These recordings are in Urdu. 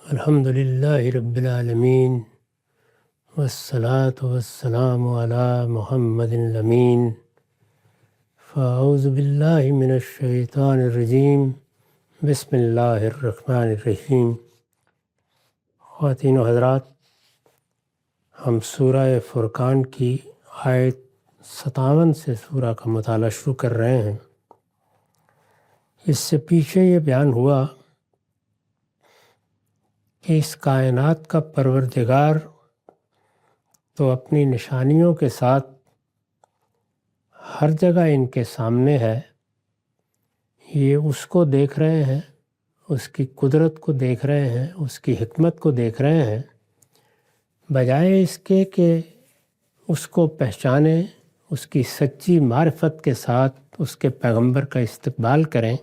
الحمدللہ رب العالمین والصلاة والسلام علی محمد الامین فاعوذ باللہ من الشیطان الرجیم بسم اللہ الرحمن الرحیم۔ خواتین و حضرات، ہم سورہ فرقان کی آیت 57 سے سورہ کا مطالعہ شروع کر رہے ہیں۔ اس سے پیچھے یہ بیان ہوا کہ اس کائنات کا پروردگار تو اپنی نشانیوں کے ساتھ ہر جگہ ان کے سامنے ہے۔ یہ اس کو دیکھ رہے ہیں، اس کی قدرت کو دیکھ رہے ہیں، اس کی حکمت کو دیکھ رہے ہیں، بجائے اس کے کہ اس کو پہچانیں، اس کی سچی معرفت کے ساتھ اس کے پیغمبر کا استقبال کریں۔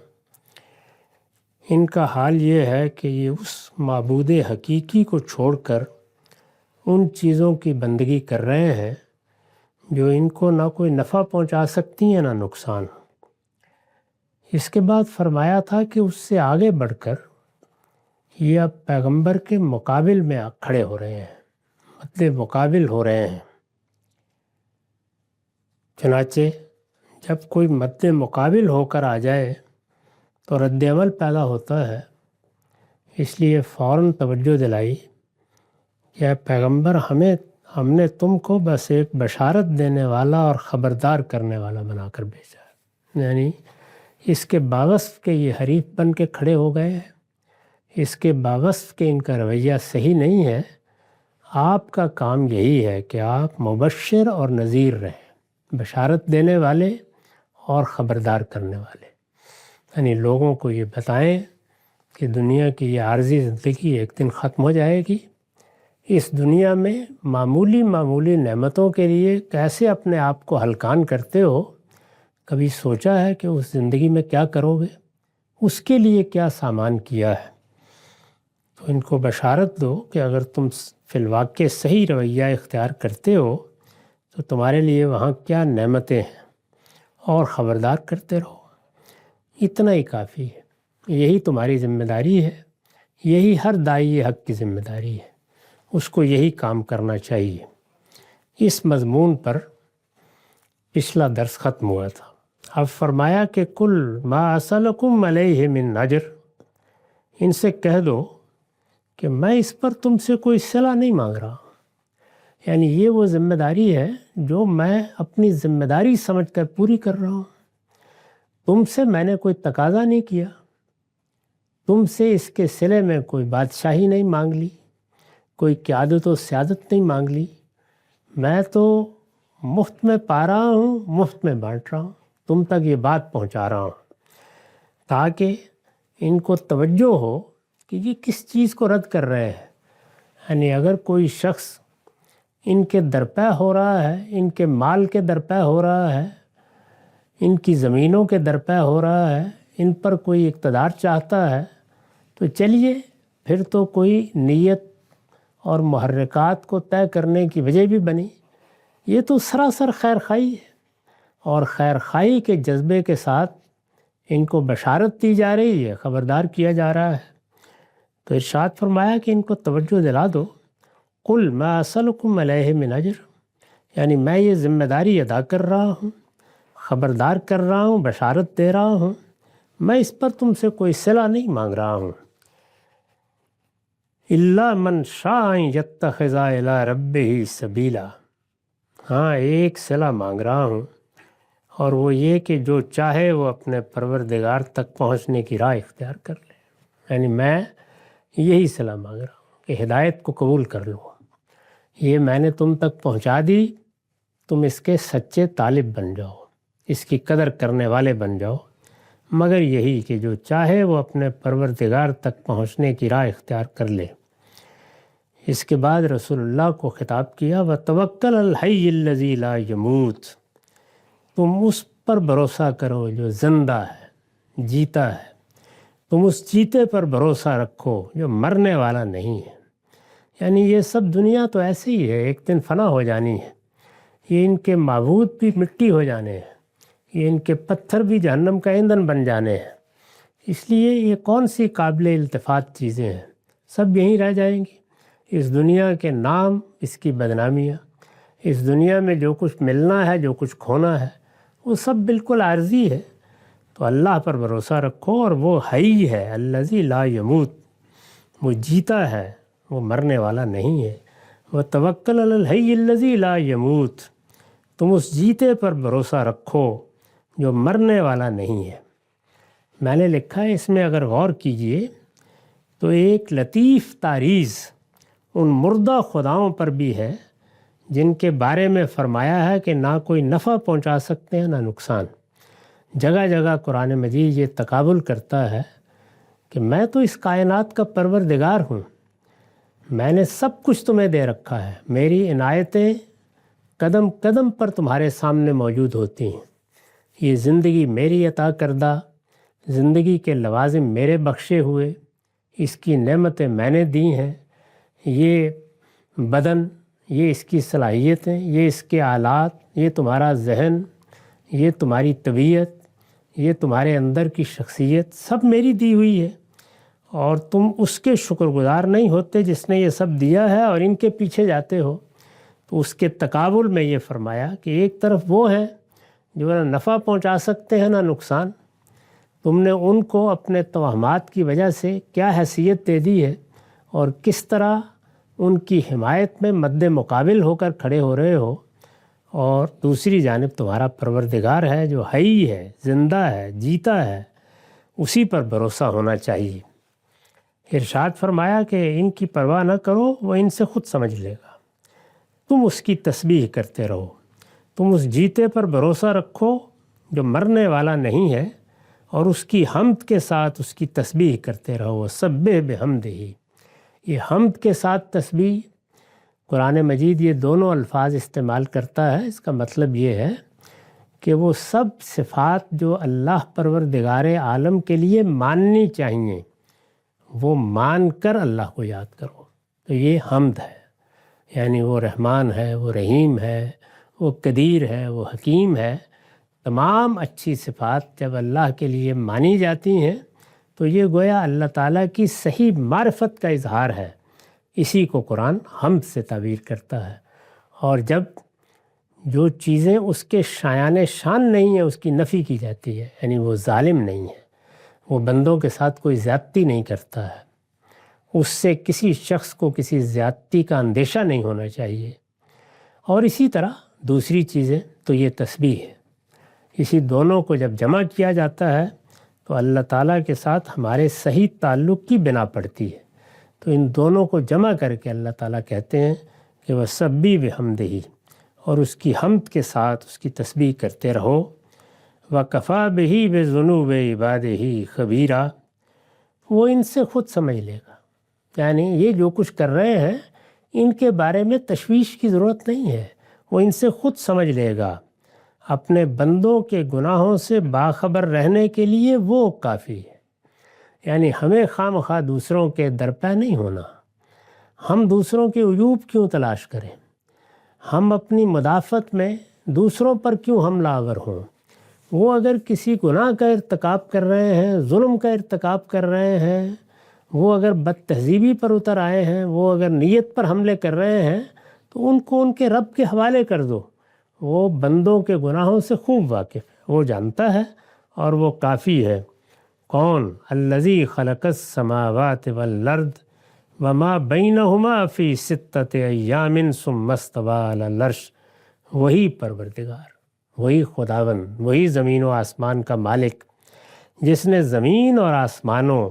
ان کا حال یہ ہے کہ یہ اس معبود حقیقی کو چھوڑ کر ان چیزوں کی بندگی کر رہے ہیں جو ان کو نہ کوئی نفع پہنچا سکتی ہیں نہ نقصان۔ اس کے بعد فرمایا تھا کہ اس سے آگے بڑھ کر یہ اب پیغمبر کے مقابل میں کھڑے ہو رہے ہیں، مد مقابل ہو رہے ہیں۔ چنانچہ جب کوئی مد مقابل ہو کر آ جائے تو رد عمل پیدا ہوتا ہے۔ اس لیے فوراً توجہ دلائی کہ اے پیغمبر، ہم نے تم کو بس ایک بشارت دینے والا اور خبردار کرنے والا بنا کر بھیجا ہے۔ یعنی اس کے باوصف کہ یہ حریف بن کے کھڑے ہو گئے ہیں، اس کے باوصف کہ ان کا رویہ صحیح نہیں ہے، آپ کا کام یہی ہے کہ آپ مبشر اور نذیر رہیں، بشارت دینے والے اور خبردار کرنے والے۔ یعنی لوگوں کو یہ بتائیں کہ دنیا کی یہ عارضی زندگی ایک دن ختم ہو جائے گی۔ اس دنیا میں معمولی نعمتوں کے لیے کیسے اپنے آپ کو ہلکان کرتے ہو، کبھی سوچا ہے کہ اس زندگی میں کیا کرو گے، اس کے لیے کیا سامان کیا ہے؟ تو ان کو بشارت دو کہ اگر تم فی الواقع صحیح رویہ اختیار کرتے ہو تو تمہارے لیے وہاں کیا نعمتیں ہیں، اور خبردار کرتے رہو۔ اتنا ہی کافی ہے، یہی تمہاری ذمہ داری ہے، یہی ہر داعی حق کی ذمہ داری ہے، اس کو یہی کام کرنا چاہیے۔ اس مضمون پر پچھلا درس ختم ہوا تھا۔ اب فرمایا کہ کل ما اسألکم علیہ من اجر، ان سے کہہ دو کہ میں اس پر تم سے کوئی صلہ نہیں مانگ رہا۔ یعنی یہ وہ ذمہ داری ہے جو میں اپنی ذمہ داری سمجھ کر پوری کر رہا ہوں۔ تم سے میں نے کوئی تقاضا نہیں کیا، تم سے اس کے صلے میں کوئی بادشاہی نہیں مانگ لی، کوئی قیادت و سیادت نہیں مانگ لی۔ میں تو مفت میں پا رہا ہوں، مفت میں بانٹ رہا ہوں، تم تک یہ بات پہنچا رہا ہوں تاکہ ان کو توجہ ہو کہ یہ کس چیز کو رد کر رہے ہیں۔ یعنی اگر کوئی شخص ان کے درپے ہو رہا ہے، ان کے مال کے درپے ہو رہا ہے، ان کی زمینوں کے درپے ہو رہا ہے، ان پر کوئی اقتدار چاہتا ہے، تو چلیے پھر تو کوئی نیت اور محرکات کو طے کرنے کی وجہ بھی بنی۔ یہ تو سراسر خیر خواہی ہے، اور خیر خواہی کے جذبے کے ساتھ ان کو بشارت دی جا رہی ہے، خبردار کیا جا رہا ہے۔ تو ارشاد فرمایا کہ ان کو توجہ دلا دو، قل ما اسألکم علیہ من اجر، یعنی میں یہ ذمہ داری ادا کر رہا ہوں، خبردار کر رہا ہوں، بشارت دے رہا ہوں، میں اس پر تم سے کوئی صلہ نہیں مانگ رہا ہوں۔ الا من شاء ان یتخذ الی ربہ سبیلا، ہاں ایک صلہ مانگ رہا ہوں، اور وہ یہ کہ جو چاہے وہ اپنے پروردگار تک پہنچنے کی راہ اختیار کر لے۔ یعنی میں یہی صلہ مانگ رہا ہوں کہ ہدایت کو قبول کر لو، یہ میں نے تم تک پہنچا دی، تم اس کے سچے طالب بن جاؤ، اس کی قدر کرنے والے بن جاؤ، مگر یہی کہ جو چاہے وہ اپنے پروردگار تک پہنچنے کی راہ اختیار کر لے۔ اس کے بعد رسول اللہ کو خطاب کیا، وَتَوَكَّلْ عَلَى الْحَيِّ الَّذِي لَا يَمُوتُ، تم اس پر بھروسہ کرو جو زندہ ہے، جیتا ہے، تم اس جیتے پر بھروسہ رکھو جو مرنے والا نہیں ہے۔ یعنی یہ سب دنیا تو ایسے ہی ہے، ایک دن فنا ہو جانی ہے، یہ ان کے معبود بھی مٹی ہو جانے ہیں، یہ ان کے پتھر بھی جہنم کا ایندھن بن جانے ہیں، اس لیے یہ کون سی قابل التفات چیزیں ہیں، سب یہیں رہ جائیں گی۔ اس دنیا کے نام، اس کی بدنامیاں، اس دنیا میں جو کچھ ملنا ہے، جو کچھ کھونا ہے، وہ سب بالکل عارضی ہے۔ تو اللہ پر بھروسہ رکھو، اور وہ حی ہے، الذی لا یموت، وہ جیتا ہے، وہ مرنے والا نہیں ہے۔ وتوکل علی الحی الذی لا یموت، تم اس جیتے پر بھروسہ رکھو جو مرنے والا نہیں ہے۔ میں نے لکھا ہے اس میں اگر غور کیجئے تو ایک لطیف تعریض ان مردہ خداؤں پر بھی ہے جن کے بارے میں فرمایا ہے کہ نہ کوئی نفع پہنچا سکتے ہیں نہ نقصان۔ جگہ جگہ قرآن مجید یہ تقابل کرتا ہے کہ میں تو اس کائنات کا پروردگار ہوں، میں نے سب کچھ تمہیں دے رکھا ہے، میری عنایتیں قدم قدم پر تمہارے سامنے موجود ہوتی ہیں، یہ زندگی میری عطا کردہ، زندگی کے لوازم میرے بخشے ہوئے، اس کی نعمتیں میں نے دی ہیں، یہ بدن، یہ اس کی صلاحیتیں، یہ اس کے آلات، یہ تمہارا ذہن، یہ تمہاری طبیعت، یہ تمہارے اندر کی شخصیت سب میری دی ہوئی ہے، اور تم اس کے شکر گزار نہیں ہوتے جس نے یہ سب دیا ہے اور ان کے پیچھے جاتے ہو۔ تو اس کے تقابل میں یہ فرمایا کہ ایک طرف وہ ہیں جو نہ نفع پہنچا سکتے ہیں نہ نقصان، تم نے ان کو اپنے توہمات کی وجہ سے کیا حیثیت دے دی ہے، اور کس طرح ان کی حمایت میں مد مقابل ہو کر کھڑے ہو رہے ہو، اور دوسری جانب تمہارا پروردگار ہے جو حی ہے، زندہ ہے، جیتا ہے، اسی پر بھروسہ ہونا چاہیے۔ ارشاد فرمایا کہ ان کی پرواہ نہ کرو، وہ ان سے خود سمجھ لے گا، تم اس کی تسبیح کرتے رہو، تم اس جیتے پر بھروسہ رکھو جو مرنے والا نہیں ہے، اور اس کی حمد کے ساتھ اس کی تسبیح کرتے رہو، سبح بحمدہ۔ یہ حمد کے ساتھ تسبیح، قرآن مجید یہ دونوں الفاظ استعمال کرتا ہے، اس کا مطلب یہ ہے کہ وہ سب صفات جو اللہ پروردگار عالم کے لیے ماننی چاہیے وہ مان کر اللہ کو یاد کرو، تو یہ حمد ہے۔ یعنی وہ رحمان ہے، وہ رحیم ہے، وہ قدیر ہے، وہ حکیم ہے، تمام اچھی صفات جب اللہ کے لیے مانی جاتی ہیں تو یہ گویا اللہ تعالیٰ کی صحیح معرفت کا اظہار ہے، اسی کو قرآن حمد سے تعبیر کرتا ہے۔ اور جب جو چیزیں اس کے شایان شان نہیں ہیں اس کی نفی کی جاتی ہے، یعنی وہ ظالم نہیں ہے، وہ بندوں کے ساتھ کوئی زیادتی نہیں کرتا ہے، اس سے کسی شخص کو کسی زیادتی کا اندیشہ نہیں ہونا چاہیے، اور اسی طرح دوسری چیزیں تو یہ تسبیح ہے۔ اسی دونوں کو جب جمع کیا جاتا ہے تو اللہ تعالیٰ کے ساتھ ہمارے صحیح تعلق کی بنا پڑتی ہے، تو ان دونوں کو جمع کر کے اللہ تعالیٰ کہتے ہیں کہ وسبح بحمدہ، اور اس کی حمد کے ساتھ اس کی تسبیح کرتے رہو۔ وکفیٰ بہ بذنوب عبادہ خبیرا، وہ ان سے خود سمجھ لے گا، یعنی یہ جو کچھ کر رہے ہیں ان کے بارے میں تشویش کی ضرورت نہیں ہے، وہ ان سے خود سمجھ لے گا۔ اپنے بندوں کے گناہوں سے باخبر رہنے کے لیے وہ کافی ہے، یعنی ہمیں خواہ مخواہ دوسروں کے درپے نہیں ہونا، ہم دوسروں کے عیوب کیوں تلاش کریں، ہم اپنی مدافعت میں دوسروں پر کیوں حملہ آور ہوں۔ وہ اگر کسی گناہ کا ارتکاب کر رہے ہیں، ظلم کا ارتکاب کر رہے ہیں، وہ اگر بد تہذیبی پر اتر آئے ہیں، وہ اگر نیت پر حملے کر رہے ہیں، تو ان کو ان کے رب کے حوالے کر دو، وہ بندوں کے گناہوں سے خوب واقف ہے، وہ جانتا ہے اور وہ کافی ہے۔ کون؟ الذی خلق السماوات والارض وما بینہما فی ستۃ ایام ثم استوی علی العرش، وہی پروردگار، وہی خداوند، وہی زمین و آسمان کا مالک، جس نے زمین اور آسمانوں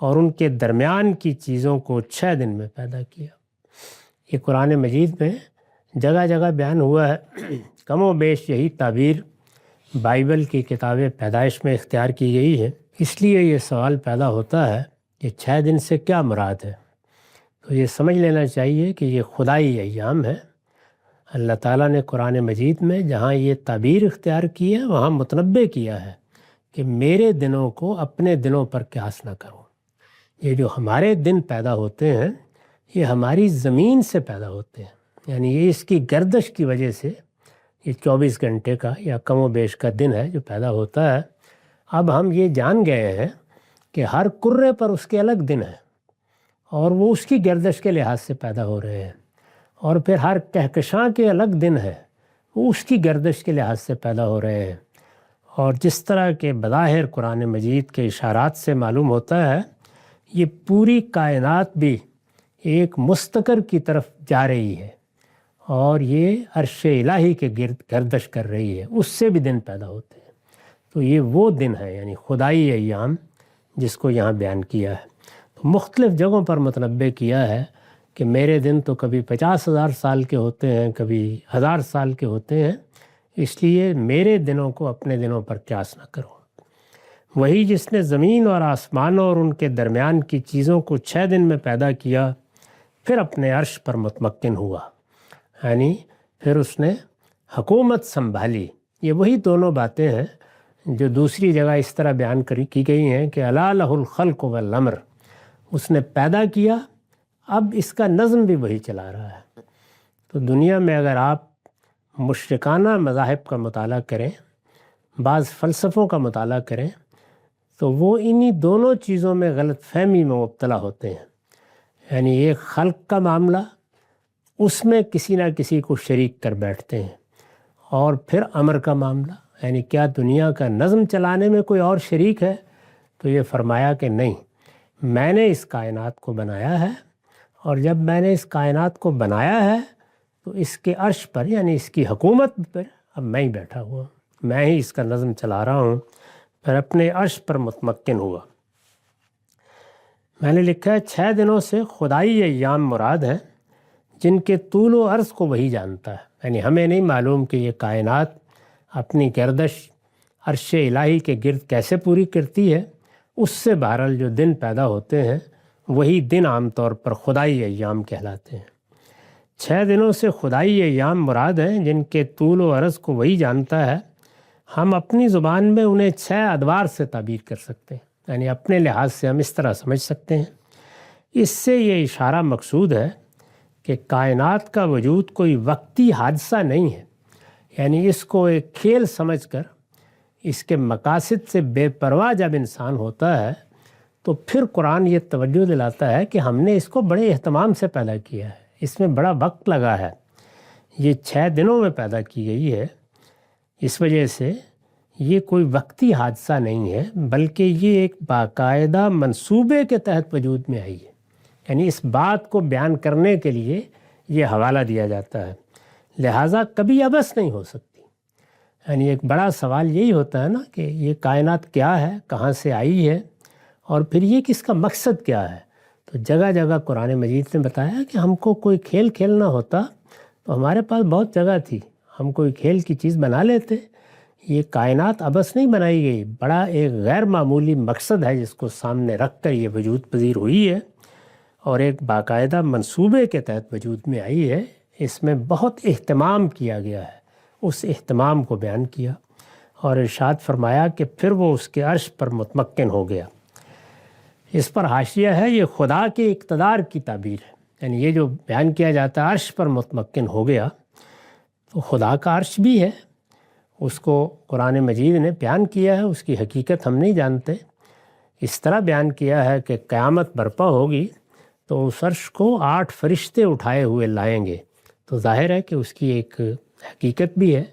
اور ان کے درمیان کی چیزوں کو 6 دن میں پیدا کیا۔ یہ قرآن مجید میں جگہ جگہ بیان ہوا ہے، کم و بیش یہی تعبیر بائبل کی کتاب پیدائش میں اختیار کی گئی ہے۔ اس لیے یہ سوال پیدا ہوتا ہے کہ 6 دن سے کیا مراد ہے؟ تو یہ سمجھ لینا چاہیے کہ یہ خدائی ایام ہے۔ اللہ تعالیٰ نے قرآن مجید میں جہاں یہ تعبیر اختیار کی ہے وہاں متنبہ کیا ہے کہ میرے دنوں کو اپنے دنوں پر قیاس نہ کرو۔ یہ جو ہمارے دن پیدا ہوتے ہیں یہ ہماری زمین سے پیدا ہوتے ہیں، یعنی یہ اس کی گردش کی وجہ سے یہ 24 گھنٹے کا یا کم و بیش کا دن ہے جو پیدا ہوتا ہے۔ اب ہم یہ جان گئے ہیں کہ ہر کرے پر اس کے الگ دن ہیں اور وہ اس کی گردش کے لحاظ سے پیدا ہو رہے ہیں، اور پھر ہر کہکشاں کے الگ دن ہے، وہ اس کی گردش کے لحاظ سے پیدا ہو رہے ہیں۔ اور جس طرح کے بظاہر قرآن مجید کے اشارات سے معلوم ہوتا ہے، یہ پوری کائنات بھی ایک مستقر کی طرف جا رہی ہے اور یہ عرش الہی کے گرد گردش کر رہی ہے، اس سے بھی دن پیدا ہوتے ہیں۔ تو یہ وہ دن ہے، یعنی خدائی ایام، جس کو یہاں بیان کیا ہے۔ تو مختلف جگہوں پر متنبع کیا ہے کہ میرے دن تو کبھی 50,000 سال کے ہوتے ہیں، کبھی 1000 سال کے ہوتے ہیں، اس لیے میرے دنوں کو اپنے دنوں پر قیاس نہ کرو۔ وہی جس نے زمین اور آسمانوں اور ان کے درمیان کی چیزوں کو 6 دن میں پیدا کیا، پھر اپنے عرش پر متمکن ہوا، یعنی پھر اس نے حکومت سنبھالی۔ یہ وہی دونوں باتیں ہیں جو دوسری جگہ اس طرح بیان کی گئی ہیں کہ الا لہ الخلق والامر، اس نے پیدا کیا، اب اس کا نظم بھی وہی چلا رہا ہے۔ تو دنیا میں اگر آپ مشرکانہ مذاہب کا مطالعہ کریں، بعض فلسفوں کا مطالعہ کریں، تو وہ انہی دونوں چیزوں میں غلط فہمی میں مبتلا ہوتے ہیں۔ یعنی ایک خلق کا معاملہ، اس میں کسی نہ کسی کو شریک کر بیٹھتے ہیں، اور پھر امر کا معاملہ، یعنی کیا دنیا کا نظم چلانے میں کوئی اور شریک ہے؟ تو یہ فرمایا کہ نہیں، میں نے اس کائنات کو بنایا ہے، اور جب میں نے اس کائنات کو بنایا ہے تو اس کے عرش پر، یعنی اس کی حکومت پر اب میں ہی بیٹھا ہوا، میں ہی اس کا نظم چلا رہا ہوں۔ پھر اپنے عرش پر متمکن ہوا۔ میں نے لکھا ہے 6 دنوں سے خدائی ایام مراد ہیں جن کے طول و عرض کو وہی جانتا ہے، یعنی ہمیں نہیں معلوم کہ یہ کائنات اپنی گردش عرش الہی کے گرد کیسے پوری کرتی ہے، اس سے بہرحال جو دن پیدا ہوتے ہیں وہی دن عام طور پر خدائی ایام کہلاتے ہیں۔ 6 دنوں سے خدائی ایام مراد ہیں جن کے طول و عرض کو وہی جانتا ہے۔ ہم اپنی زبان میں انہیں 6 ادوار سے تعبیر کر سکتے ہیں، یعنی اپنے لحاظ سے ہم اس طرح سمجھ سکتے ہیں۔ اس سے یہ اشارہ مقصود ہے کہ کائنات کا وجود کوئی وقتی حادثہ نہیں ہے، یعنی اس کو ایک کھیل سمجھ کر اس کے مقاصد سے بے پرواہ جب انسان ہوتا ہے تو پھر قرآن یہ توجہ دلاتا ہے کہ ہم نے اس کو بڑے اہتمام سے پیدا کیا ہے، اس میں بڑا وقت لگا ہے، یہ 6 دنوں میں پیدا کی گئی ہے۔ اس وجہ سے یہ کوئی وقتی حادثہ نہیں ہے، بلکہ یہ ایک باقاعدہ منصوبے کے تحت وجود میں آئی ہے، یعنی اس بات کو بیان کرنے کے لیے یہ حوالہ دیا جاتا ہے، لہٰذا کبھی عبث نہیں ہو سکتی۔ یعنی ایک بڑا سوال یہی ہوتا ہے نا کہ یہ کائنات کیا ہے، کہاں سے آئی ہے، اور پھر یہ کہ اس کا مقصد کیا ہے۔ تو جگہ جگہ قرآن مجید نے بتایا کہ ہم کو کوئی کھیل کھیلنا ہوتا تو ہمارے پاس بہت جگہ تھی، ہم کوئی کھیل کی چیز بنا لیتے۔ یہ کائنات عبث نہیں بنائی گئی، بڑا ایک غیر معمولی مقصد ہے جس کو سامنے رکھ کر یہ وجود پذیر ہوئی ہے، اور ایک باقاعدہ منصوبے کے تحت وجود میں آئی ہے۔ اس میں بہت اہتمام کیا گیا ہے، اس اہتمام کو بیان کیا، اور ارشاد فرمایا کہ پھر وہ اس کے عرش پر متمکن ہو گیا۔ اس پر حاشیہ ہے، یہ خدا کے اقتدار کی تعبیر ہے، یعنی یہ جو بیان کیا جاتا ہے عرش پر متمکن ہو گیا، تو خدا کا عرش بھی ہے، اس کو قرآن مجید نے بیان کیا ہے، اس کی حقیقت ہم نہیں جانتے۔ اس طرح بیان کیا ہے کہ قیامت برپا ہوگی تو اس عرش کو 8 فرشتے اٹھائے ہوئے لائیں گے، تو ظاہر ہے کہ اس کی ایک حقیقت بھی ہے،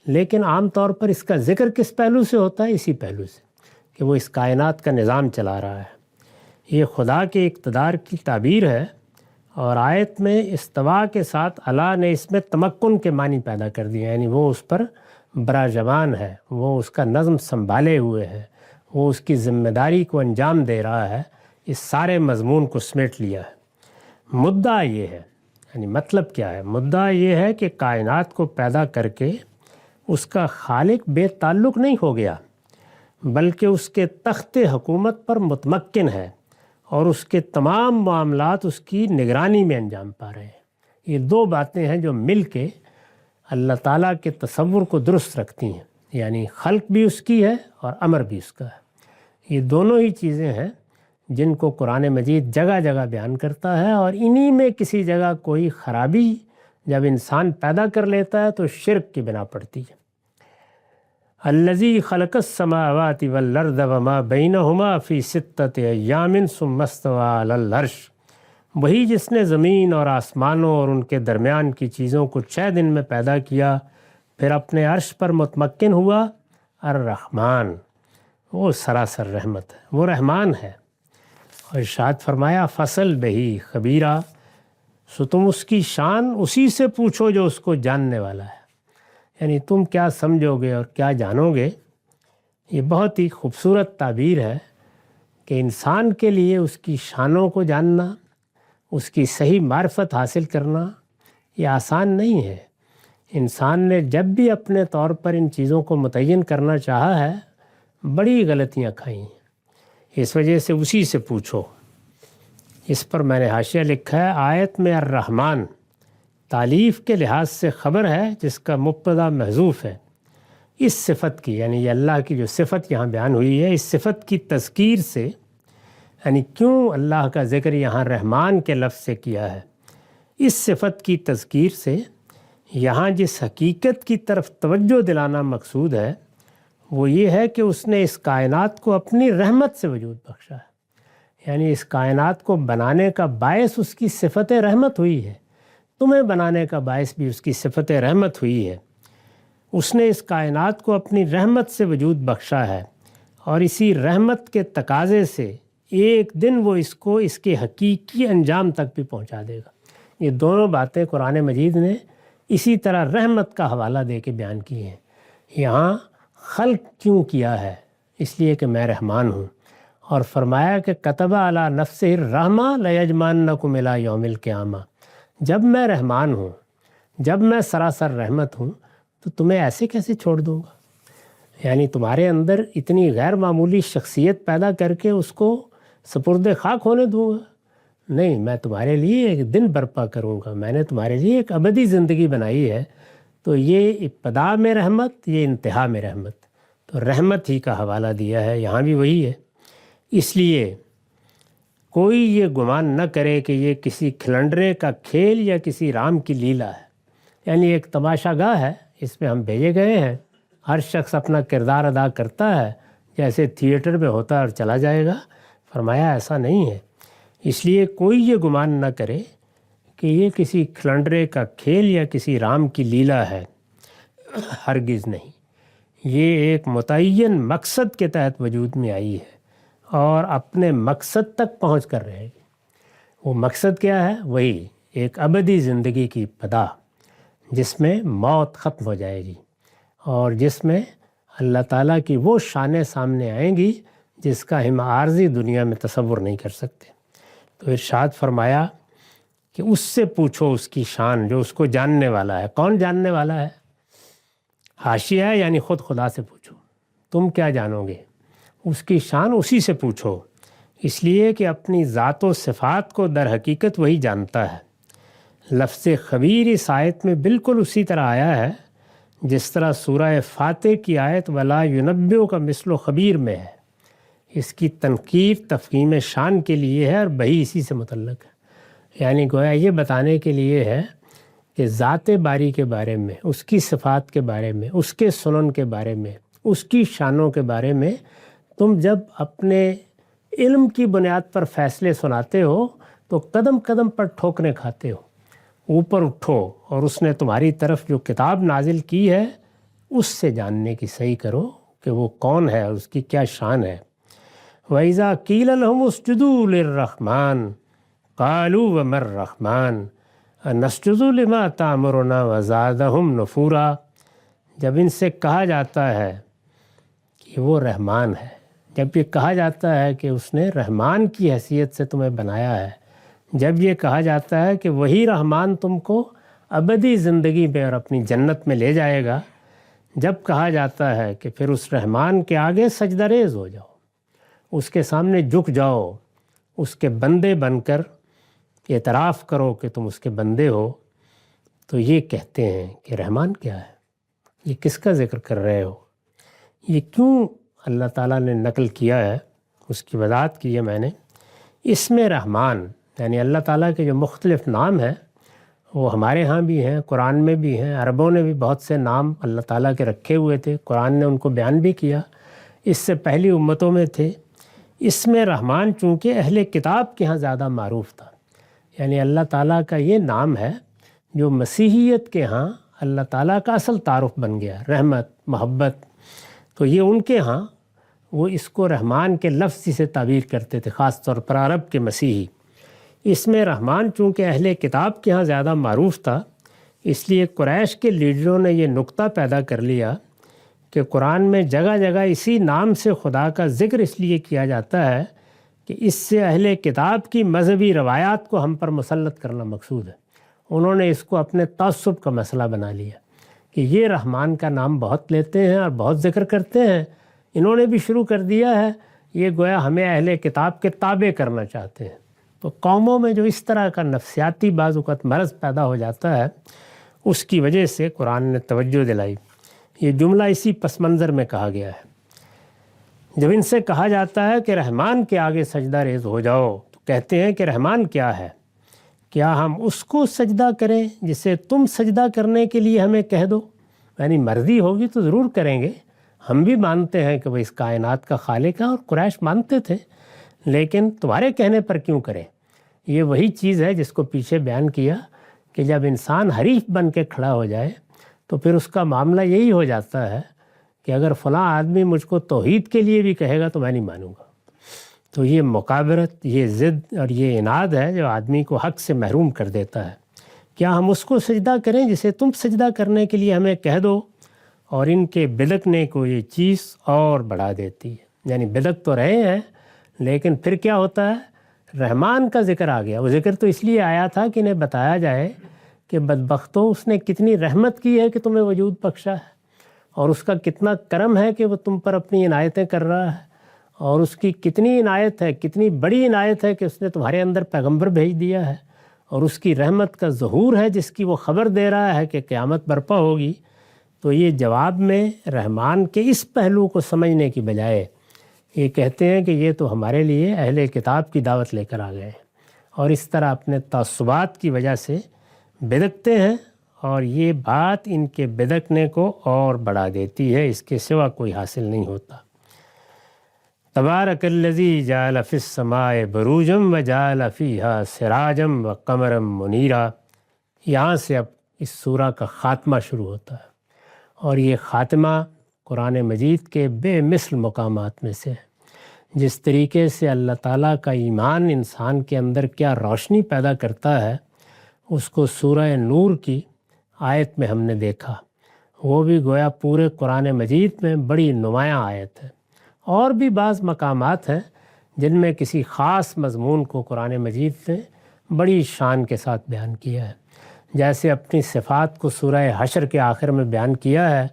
لیکن عام طور پر اس کا ذکر کس پہلو سے ہوتا ہے؟ اسی پہلو سے کہ وہ اس کائنات کا نظام چلا رہا ہے۔ یہ خدا کے اقتدار کی تعبیر ہے، اور آیت میں استوا کے ساتھ اللہ نے اس میں تمکن کے معنی پیدا کر دیے، یعنی وہ اس پر براجمان ہے، وہ اس کا نظم سنبھالے ہوئے ہے، وہ اس کی ذمہ داری کو انجام دے رہا ہے، اس سارے مضمون کو سمیٹ لیا ہے۔ مدعا یہ ہے، یعنی مطلب کیا ہے؟ مدعا یہ ہے کہ کائنات کو پیدا کر کے اس کا خالق بے تعلق نہیں ہو گیا، بلکہ اس کے تخت حکومت پر متمکن ہے، اور اس کے تمام معاملات اس کی نگرانی میں انجام پا رہے ہیں۔ یہ 2 باتیں ہیں جو مل کے اللہ تعالیٰ کے تصور کو درست رکھتی ہیں، یعنی خلق بھی اس کی ہے اور امر بھی اس کا ہے۔ یہ دونوں ہی چیزیں ہیں جن کو قرآن مجید جگہ جگہ بیان کرتا ہے، اور انہی میں کسی جگہ کوئی خرابی جب انسان پیدا کر لیتا ہے تو شرک کی بنا پڑتی ہے۔ الذی خلق السماوات والارض وما بینہما فی ستۃ ایام ثم استوی علی العرش، وہی جس نے زمین اور آسمانوں اور ان کے درمیان کی چیزوں کو 6 دن میں پیدا کیا، پھر اپنے عرش پر متمکن ہوا۔ الرحمن، وہ سراسر رحمت ہے، وہ رحمان ہے۔ اور ارشاد فرمایا فصل بہی خبیرہ، سو تم اس کی شان اسی سے پوچھو جو اس کو جاننے والا ہے، یعنی تم کیا سمجھو گے اور کیا جانو گے۔ یہ بہت ہی خوبصورت تعبیر ہے کہ انسان کے لیے اس کی شانوں کو جاننا، اس کی صحیح معرفت حاصل کرنا یہ آسان نہیں ہے۔ انسان نے جب بھی اپنے طور پر ان چیزوں کو متعین کرنا چاہا ہے، بڑی غلطیاں کھائیں ہیں۔ اس وجہ سے اسی سے پوچھو۔ اس پر میں نے حاشیہ لکھا ہے، آیت میں الرحمن تعلیف کے لحاظ سے خبر ہے جس کا مبتدا محذوف ہے۔ اس صفت کی، یعنی یہ اللہ کی جو صفت یہاں بیان ہوئی ہے، اس صفت کی تذکیر سے، یعنی کیوں اللہ کا ذکر یہاں رحمان کے لفظ سے کیا ہے، اس صفت کی تذکیر سے یہاں جس حقیقت کی طرف توجہ دلانا مقصود ہے وہ یہ ہے کہ اس نے اس کائنات کو اپنی رحمت سے وجود بخشا ہے، یعنی اس کائنات کو بنانے کا باعث اس کی صفت رحمت ہوئی ہے، تمہیں بنانے کا باعث بھی اس کی صفت رحمت ہوئی ہے۔ اس نے اس کائنات کو اپنی رحمت سے وجود بخشا ہے، اور اسی رحمت کے تقاضے سے ایک دن وہ اس کو اس کے حقیقی انجام تک بھی پہنچا دے گا۔ یہ دونوں باتیں قرآن مجید نے اسی طرح رحمت کا حوالہ دے کے بیان کی ہیں۔ یہاں خلق کیوں کیا ہے؟ اس لیے کہ میں رحمان ہوں، اور فرمایا کہ کتب علی نفسہ الرحمہ لیجمعنکم الی یوم القیامہ۔ جب میں رحمان ہوں، جب میں سراسر رحمت ہوں، تو تمہیں ایسے کیسے چھوڑ دوں گا؟ یعنی تمہارے اندر اتنی غیر معمولی شخصیت پیدا کر کے اس کو سپرد خاک ہونے دوں گا؟ نہیں، میں تمہارے لیے ایک دن برپا کروں گا، میں نے تمہارے لیے ایک ابدی زندگی بنائی ہے۔ تو یہ ابتدا میں رحمت، یہ انتہا میں رحمت، تو رحمت ہی کا حوالہ دیا ہے، یہاں بھی وہی ہے۔ اس لیے کوئی یہ گمان نہ کرے کہ یہ کسی کھلنڈرے کا کھیل یا کسی رام کی لیلا ہے، یعنی ایک تماشا گاہ ہے، اس میں ہم بھیجے گئے ہیں، ہر شخص اپنا کردار ادا کرتا ہے جیسے تھیٹر میں ہوتا ہے اور چلا جائے گا۔ فرمایا ایسا نہیں ہے، اس لیے کوئی یہ گمان نہ کرے کہ یہ کسی کھلنڈرے کا کھیل یا کسی رام کی لیلا ہے، ہرگز نہیں۔ یہ ایک متعین مقصد کے تحت وجود میں آئی ہے اور اپنے مقصد تک پہنچ کر رہے گی۔ وہ مقصد کیا ہے؟ وہی ایک ابدی زندگی کی ابتدا، جس میں موت ختم ہو جائے گی اور جس میں اللہ تعالیٰ کی وہ شانیں سامنے آئیں گی جس کا ہم عارضی دنیا میں تصور نہیں کر سکتے۔ تو ارشاد فرمایا کہ اس سے پوچھو اس کی شان جو اس کو جاننے والا ہے۔ کون جاننے والا ہے؟ حاشیہ ہے، یعنی خود خدا سے پوچھو، تم کیا جانو گے؟ اس کی شان اسی سے پوچھو، اس لیے کہ اپنی ذات و صفات کو در حقیقت وہی جانتا ہے۔ لفظ خبیر اس آیت میں بالکل اسی طرح آیا ہے جس طرح سورہ فاتح کی آیت ولا ینبئک مثل خبیر میں ہے۔ اس کی تنقیر تفخیم شان کے لیے ہے اور بہی اسی سے متعلق ہے، یعنی گویا یہ بتانے کے لیے ہے کہ ذات باری کے بارے میں، اس کی صفات کے بارے میں، اس کے سنن کے بارے میں، اس کی شانوں کے بارے میں تم جب اپنے علم کی بنیاد پر فیصلے سناتے ہو تو قدم قدم پر ٹھوکریں کھاتے ہو۔ اوپر اٹھو اور اس نے تمہاری طرف جو کتاب نازل کی ہے اس سے جاننے کی صحیح کرو کہ وہ کون ہے اور اس کی کیا شان ہے۔ وَإِذَا قِيلَ لَهُمُ اسْجُدُوا لِلرَّحْمَنِ قَالُوا وَمَا الرَّحْمَنُ أَنَسْجُدُ لِمَا تَأْمُرُنَا وَزَادَهُمْ نُفُورًا، جب ان سے کہا جاتا ہے کہ وہ رحمان ہے، جب یہ کہا جاتا ہے کہ اس نے رحمان کی حیثیت سے تمہیں بنایا ہے، جب یہ کہا جاتا ہے کہ وہی رحمان تم کو ابدی زندگی میں اور اپنی جنت میں لے جائے گا، جب کہا جاتا ہے کہ پھر اس رحمان کے آگے سجدہ ریز ہو جاؤ، اس کے سامنے جھک جاؤ، اس کے بندے بن کر اعتراف کرو کہ تم اس کے بندے ہو، تو یہ کہتے ہیں کہ رحمان کیا ہے؟ یہ کس کا ذکر کر رہے ہو؟ یہ کیوں اللہ تعالیٰ نے نقل کیا ہے؟ اس کی وضاحت کی ہے میں نے۔ اس میں رحمان یعنی اللہ تعالیٰ کے جو مختلف نام ہیں وہ ہمارے ہاں بھی ہیں، قرآن میں بھی ہیں، عربوں نے بھی بہت سے نام اللہ تعالیٰ کے رکھے ہوئے تھے، قرآن نے ان کو بیان بھی کیا، اس سے پہلی امتوں میں تھے۔ اس میں رحمان چونکہ اہل کتاب کے ہاں زیادہ معروف تھا، یعنی اللہ تعالیٰ کا یہ نام ہے جو مسیحیت کے ہاں اللہ تعالیٰ کا اصل تعارف بن گیا، رحمت، محبت۔ تو یہ ان کے ہاں وہ اس کو رحمان کے لفظ سے تعبیر کرتے تھے، خاص طور پر عرب کے مسیحی۔ اس میں رحمان چونکہ اہل کتاب کے ہاں زیادہ معروف تھا، اس لیے قریش کے لیڈروں نے یہ نقطہ پیدا کر لیا کہ قرآن میں جگہ جگہ اسی نام سے خدا کا ذکر اس لیے کیا جاتا ہے کہ اس سے اہل کتاب کی مذہبی روایات کو ہم پر مسلط کرنا مقصود ہے۔ انہوں نے اس کو اپنے تعصب کا مسئلہ بنا لیا کہ یہ رحمان کا نام بہت لیتے ہیں اور بہت ذکر کرتے ہیں، انہوں نے بھی شروع کر دیا ہے، یہ گویا ہمیں اہل کتاب کے تابع کرنا چاہتے ہیں۔ تو قوموں میں جو اس طرح کا نفسیاتی بعض اوقات مرض پیدا ہو جاتا ہے، اس کی وجہ سے قرآن نے توجہ دلائی۔ یہ جملہ اسی پس منظر میں کہا گیا ہے۔ جب ان سے کہا جاتا ہے کہ رحمان کے آگے سجدہ ریز ہو جاؤ، تو کہتے ہیں کہ رحمان کیا ہے؟ کیا ہم اس کو سجدہ کریں جسے تم سجدہ کرنے کے لیے ہمیں کہہ دو؟ یعنی مرضی ہوگی تو ضرور کریں گے، ہم بھی مانتے ہیں کہ وہ اس کائنات کا خالق ہے، اور قریش مانتے تھے، لیکن تمہارے کہنے پر کیوں کریں؟ یہ وہی چیز ہے جس کو پیچھے بیان کیا کہ جب انسان حریف بن کے کھڑا ہو جائے تو پھر اس کا معاملہ یہی ہو جاتا ہے کہ اگر فلاں آدمی مجھ کو توحید کے لیے بھی کہے گا تو میں نہیں مانوں گا۔ تو یہ مکابرت، یہ ضد اور یہ عناد ہے جو آدمی کو حق سے محروم کر دیتا ہے۔ کیا ہم اس کو سجدہ کریں جسے تم سجدہ کرنے کے لیے ہمیں کہہ دو؟ اور ان کے بدکنے کو یہ چیز اور بڑھا دیتی ہے، یعنی بدک تو رہے ہیں لیکن پھر کیا ہوتا ہے؟ رحمان کا ذکر آ گیا۔ وہ ذکر تو اس لیے آیا تھا کہ انہیں بتایا جائے کہ بدبختوں، اس نے کتنی رحمت کی ہے کہ تمہیں وجود بخشا ہے، اور اس کا کتنا کرم ہے کہ وہ تم پر اپنی عنایتیں کر رہا ہے، اور اس کی کتنی عنایت ہے، کتنی بڑی عنایت ہے کہ اس نے تمہارے اندر پیغمبر بھیج دیا ہے، اور اس کی رحمت کا ظہور ہے جس کی وہ خبر دے رہا ہے کہ قیامت برپا ہوگی۔ تو یہ جواب میں رحمان کے اس پہلو کو سمجھنے کی بجائے یہ کہتے ہیں کہ یہ تو ہمارے لیے اہل کتاب کی دعوت لے کر آ گئے ہیں، اور اس طرح اپنے تعصبات کی وجہ سے بدکتے ہیں، اور یہ بات ان کے بدکنے کو اور بڑھا دیتی ہے، اس کے سوا کوئی حاصل نہیں ہوتا۔ تبارک الذی جعل فی السماء بروجا وجعل فیہا سراجا وقمرا منیرا۔ یہاں سے اب اس سورہ کا خاتمہ شروع ہوتا ہے، اور یہ خاتمہ قرآن مجید کے بے مثل مقامات میں سے ہے۔ جس طریقے سے اللہ تعالیٰ کا ایمان انسان کے اندر کیا روشنی پیدا کرتا ہے، اس کو سورہ نور کی آیت میں ہم نے دیکھا۔ وہ بھی گویا پورے قرآن مجید میں بڑی نمایاں آیت ہے۔ اور بھی بعض مقامات ہیں جن میں کسی خاص مضمون کو قرآن مجید نے بڑی شان کے ساتھ بیان کیا ہے، جیسے اپنی صفات کو سورہ حشر کے آخر میں بیان کیا ہے۔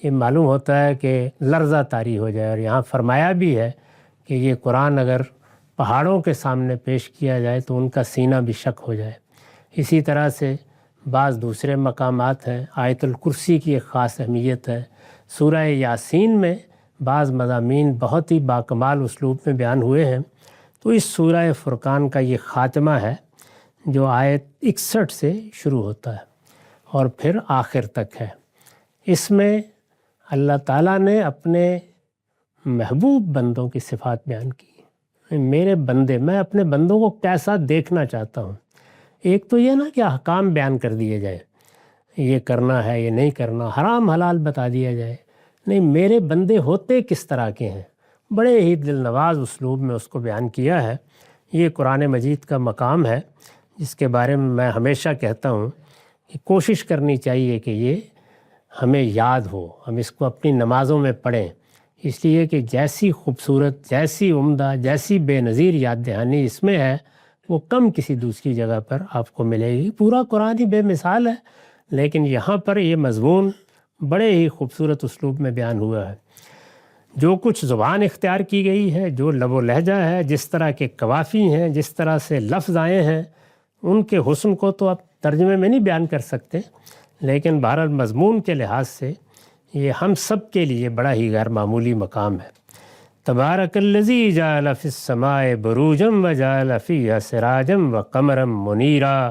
یہ معلوم ہوتا ہے کہ لرزہ طاری ہو جائے، اور یہاں فرمایا بھی ہے کہ یہ قرآن اگر پہاڑوں کے سامنے پیش کیا جائے تو ان کا سینہ بھی شک ہو جائے۔ اسی طرح سے بعض دوسرے مقامات ہیں۔ آیت الکرسی کی ایک خاص اہمیت ہے۔ سورہ یاسین میں بعض مضامین بہت ہی باکمال اسلوب میں بیان ہوئے ہیں۔ تو اس سورہ فرقان کا یہ خاتمہ ہے جو آیت 61 سے شروع ہوتا ہے اور پھر آخر تک ہے۔ اس میں اللہ تعالیٰ نے اپنے محبوب بندوں کی صفات بیان کی۔ میرے بندے، میں اپنے بندوں کو کیسا دیکھنا چاہتا ہوں۔ ایک تو یہ نا کہ احکام بیان کر دیے جائے، یہ کرنا ہے، یہ نہیں کرنا، حرام حلال بتا دیا جائے، نہیں، میرے بندے ہوتے کس طرح کے ہیں، بڑے ہی دل نواز اسلوب میں اس کو بیان کیا ہے۔ یہ قرآن مجید کا مقام ہے جس کے بارے میں ہمیشہ کہتا ہوں کہ کوشش کرنی چاہیے کہ یہ ہمیں یاد ہو، ہم اس کو اپنی نمازوں میں پڑھیں، اس لیے کہ جیسی خوبصورت، جیسی عمدہ، جیسی بے نظیر یاد دہانی اس میں ہے، وہ کم کسی دوسری جگہ پر آپ کو ملے گی۔ پورا قرآن ہی بے مثال ہے، لیکن یہاں پر یہ مضمون بڑے ہی خوبصورت اسلوب میں بیان ہوا ہے۔ جو کچھ زبان اختیار کی گئی ہے، جو لب و لہجہ ہے، جس طرح کے قوافی ہیں، جس طرح سے لفظ آئے ہیں، ان کے حسن کو تو آپ ترجمے میں نہیں بیان کر سکتے، لیکن بہرحال مضمون کے لحاظ سے یہ ہم سب کے لیے بڑا ہی غیر معمولی مقام ہے۔ تبارک الذی جعل فی السماء بروجا وجعل فیہا سراجا وقمرا منیرا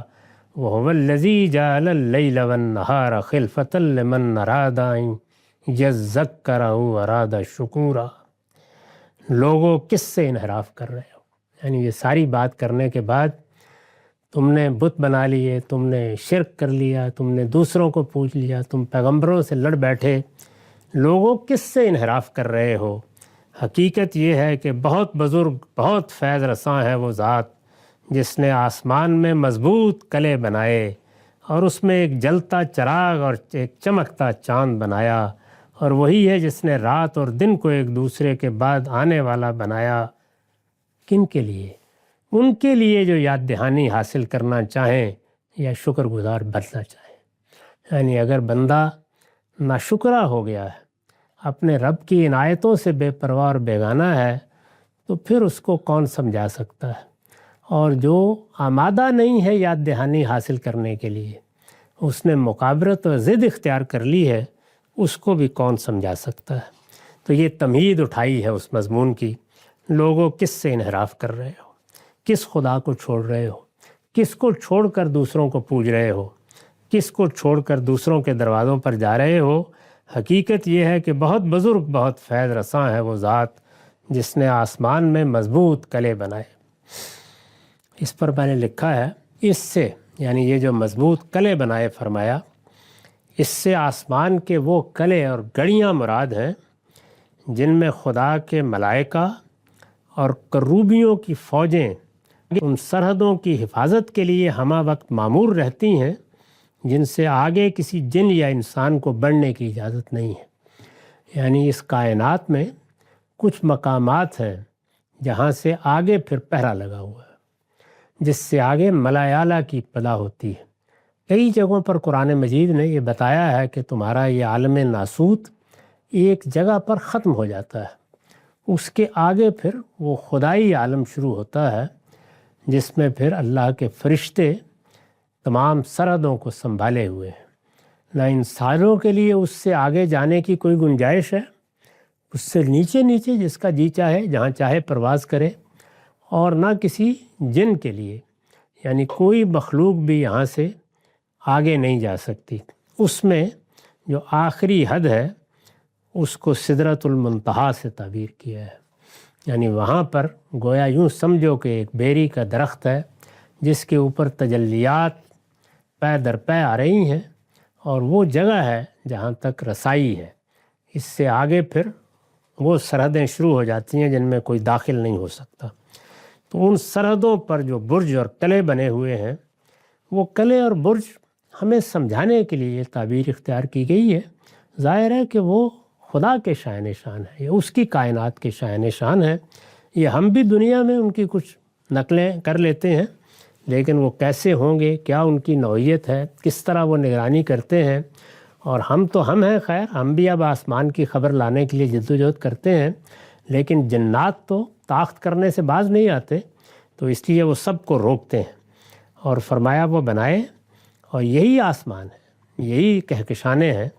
وَهُوَ الَّذِي جَعَلَ اللَّيْلَ وَالنَّهَارَ خِلْفَةً لِمَنْ أَرَادَ أَن يَذَّكَّرَ أَوْ أَرَادَ شُكُورًا۔ لوگوں کس سے انحراف کر رہے ہو؟ یعنی یہ ساری بات کرنے کے بعد تم نے بت بنا لیے، تم نے شرک کر لیا، تم نے دوسروں کو پوچھ لیا، تم پیغمبروں سے لڑ بیٹھے، لوگوں کس سے انحراف کر رہے ہو؟ حقیقت یہ ہے کہ بہت بزرگ، بہت فیض رساں ہے وہ ذات جس نے آسمان میں مضبوط قلعے بنائے اور اس میں ایک جلتا چراغ اور ایک چمکتا چاند بنایا، اور وہی ہے جس نے رات اور دن کو ایک دوسرے کے بعد آنے والا بنایا۔ کن کے لیے؟ ان کے لیے جو یاد دہانی حاصل کرنا چاہیں یا شکر گزار بننا چاہیں۔ یعنی اگر بندہ ناشکرا ہو گیا ہے، اپنے رب کی عنایتوں سے بے پرواہ اور بیگانہ ہے، تو پھر اس کو کون سمجھا سکتا ہے؟ اور جو آمادہ نہیں ہے یاد دہانی حاصل کرنے کے لیے، اس نے مقابرت و ضد اختیار کر لی ہے، اس کو بھی کون سمجھا سکتا ہے؟ تو یہ تمہید اٹھائی ہے اس مضمون کی، لوگوں کس سے انحراف کر رہے ہو؟ کس خدا کو چھوڑ رہے ہو؟ کس کو چھوڑ کر دوسروں کو پوج رہے ہو؟ کس کو چھوڑ کر دوسروں کے دروازوں پر جا رہے ہو؟ حقیقت یہ ہے کہ بہت بزرگ، بہت فیض رساں ہے وہ ذات جس نے آسمان میں مضبوط قلعے بنائے۔ اس پر میں نے لکھا ہے، اس سے یعنی یہ جو مضبوط قلعے بنائے فرمایا، اس سے آسمان کے وہ قلعے اور گڑیاں مراد ہیں جن میں خدا کے ملائکہ اور کروبیوں کی فوجیں ان سرحدوں کی حفاظت کے لیے ہمہ وقت معمور رہتی ہیں، جن سے آگے کسی جن یا انسان کو بڑھنے کی اجازت نہیں ہے۔ یعنی اس کائنات میں کچھ مقامات ہیں جہاں سے آگے پھر پہرا لگا ہوا ہے، جس سے آگے ملائے اعلیٰ کی ابتدا ہوتی ہے۔ کئی جگہوں پر قرآن مجید نے یہ بتایا ہے کہ تمہارا یہ عالم ناسوت ایک جگہ پر ختم ہو جاتا ہے، اس کے آگے پھر وہ خدائی عالم شروع ہوتا ہے جس میں پھر اللہ کے فرشتے تمام سرحدوں کو سنبھالے ہوئے ہیں۔ نہ انسانوں کے لیے اس سے آگے جانے کی کوئی گنجائش ہے، اس سے نیچے نیچے جس کا جی چاہے جہاں چاہے پرواز کرے، اور نہ کسی جن کے لیے، یعنی کوئی مخلوق بھی یہاں سے آگے نہیں جا سکتی۔ اس میں جو آخری حد ہے اس کو سدرۃ المنتہا سے تعبیر کیا ہے، یعنی وہاں پر گویا یوں سمجھو کہ ایک بیری کا درخت ہے جس کے اوپر تجلیات پے در پے آ رہی ہیں، اور وہ جگہ ہے جہاں تک رسائی ہے۔ اس سے آگے پھر وہ سرحدیں شروع ہو جاتی ہیں جن میں کوئی داخل نہیں ہو سکتا۔ تو ان سرحدوں پر جو برج اور قلعے بنے ہوئے ہیں، وہ قلعے اور برج ہمیں سمجھانے کے لیے یہ تعبیر اختیار کی گئی ہے۔ ظاہر ہے کہ وہ خدا کے شائن شان ہے، یہ اس کی کائنات کے شائن شان ہے۔ یہ ہم بھی دنیا میں ان کی کچھ نقلیں کر لیتے ہیں، لیکن وہ کیسے ہوں گے، کیا ان کی نوعیت ہے، کس طرح وہ نگرانی کرتے ہیں، اور ہم تو ہم ہیں، خیر ہم بھی اب آسمان کی خبر لانے کے لیے جدوجہد کرتے ہیں، لیکن جنات تو طاقت کرنے سے باز نہیں آتے، تو اس لیے وہ سب کو روکتے ہیں۔ اور فرمایا وہ بنائے، اور یہی آسمان ہے، یہی کہکشانے ہیں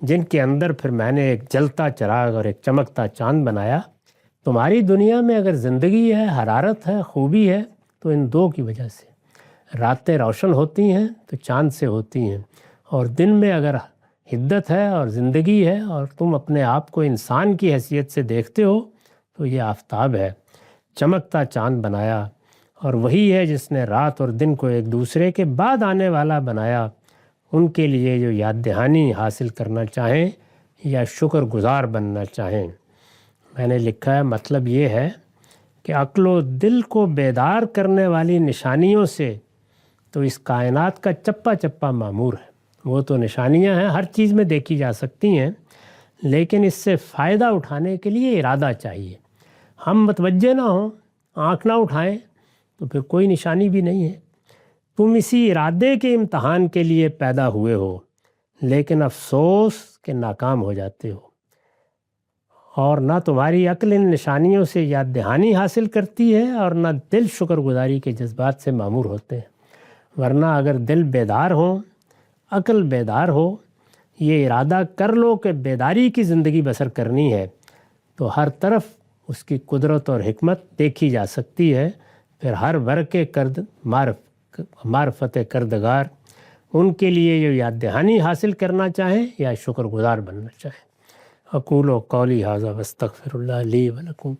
جن کے اندر پھر میں نے ایک جلتا چراغ اور ایک چمکتا چاند بنایا۔ تمہاری دنیا میں اگر زندگی ہے، حرارت ہے، خوبی ہے، تو ان دو کی وجہ سے۔ راتیں روشن ہوتی ہیں تو چاند سے ہوتی ہیں، اور دن میں اگر حدت ہے اور زندگی ہے اور تم اپنے آپ کو انسان کی حیثیت سے دیکھتے ہو تو یہ آفتاب ہے۔ چمکتا چاند بنایا، اور وہی ہے جس نے رات اور دن کو ایک دوسرے کے بعد آنے والا بنایا، ان کے لیے جو یاد دہانی حاصل کرنا چاہیں یا شکر گزار بننا چاہیں۔ میں نے لکھا ہے مطلب یہ ہے کہ عقل و دل کو بیدار کرنے والی نشانیوں سے تو اس کائنات کا چپا چپا معمور ہے۔ وہ تو نشانیاں ہیں، ہر چیز میں دیکھی جا سکتی ہیں، لیکن اس سے فائدہ اٹھانے کے لیے ارادہ چاہیے۔ ہم متوجہ نہ ہوں، آنکھ نہ اٹھائیں تو پھر کوئی نشانی بھی نہیں ہے۔ تم اسی ارادے کے امتحان کے لیے پیدا ہوئے ہو، لیکن افسوس کہ ناکام ہو جاتے ہو، اور نہ تمہاری عقل ان نشانیوں سے یاد دہانی حاصل کرتی ہے، اور نہ دل شکر گزاری کے جذبات سے معمور ہوتے ہیں۔ ورنہ اگر دل بیدار ہو، عقل بیدار ہو، یہ ارادہ کر لو کہ بیداری کی زندگی بسر کرنی ہے، تو ہر طرف اس کی قدرت اور حکمت دیکھی جا سکتی ہے۔ پھر ہر ورقے کرد معرف معرفت کردگار ان کے لیے جو یاد دہانی حاصل کرنا چاہیں یا شکر گزار بننا چاہیں۔ اقول و قولی ھذا واستغفر اللہ لی ولکم۔